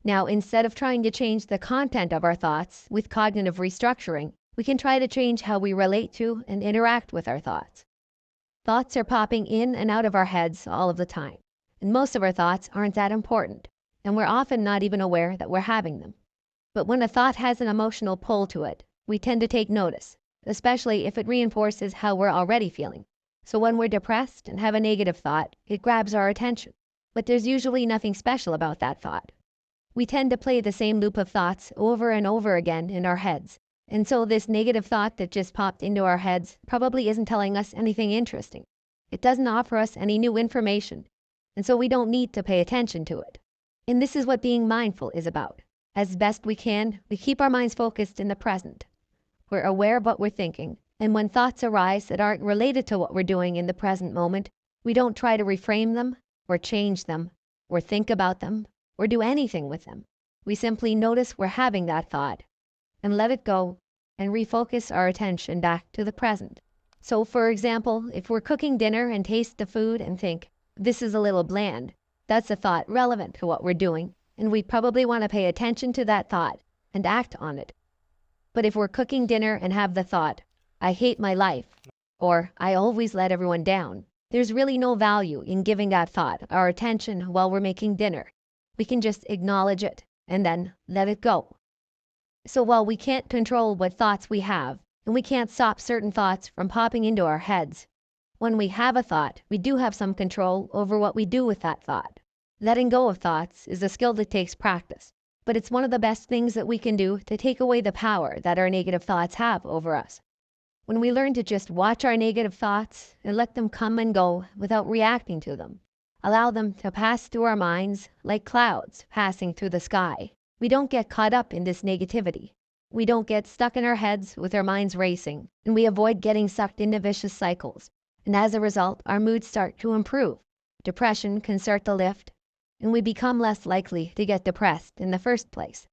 Now, instead of trying to change the content of our thoughts with cognitive restructuring, we can try to change how we relate to and interact with our thoughts. Thoughts are popping in and out of our heads all of the time, and most of our thoughts aren't that important, and we're often not even aware that we're having them. But when a thought has an emotional pull to it, we tend to take notice, especially if it reinforces how we're already feeling. So when we're depressed and have a negative thought, it grabs our attention. But there's usually nothing special about that thought. We tend to play the same loop of thoughts over and over again in our heads. And so this negative thought that just popped into our heads probably isn't telling us anything interesting. It doesn't offer us any new information, and so we don't need to pay attention to it. And this is what being mindful is about. As best we can, we keep our minds focused in the present. We're aware of what we're thinking, and when thoughts arise that aren't related to what we're doing in the present moment, we don't try to reframe them, or change them, or think about them, or do anything with them. We simply notice we're having that thought, and let it go, and refocus our attention back to the present. So for example, if we're cooking dinner and taste the food and think, this is a little bland, that's a thought relevant to what we're doing, and we probably want to pay attention to that thought and act on it. But if we're cooking dinner and have the thought, I hate my life, or I always let everyone down, there's really no value in giving that thought our attention while we're making dinner. We can just acknowledge it and then let it go. So while we can't control what thoughts we have, and we can't stop certain thoughts from popping into our heads, when we have a thought, we do have some control over what we do with that thought. Letting go of thoughts is a skill that takes practice, but it's one of the best things that we can do to take away the power that our negative thoughts have over us. When we learn to just watch our negative thoughts and let them come and go without reacting to them, allow them to pass through our minds like clouds passing through the sky, we don't get caught up in this negativity. We don't get stuck in our heads with our minds racing, and we avoid getting sucked into vicious cycles. And as a result, our moods start to improve. Depression can start to lift, and we become less likely to get depressed in the first place.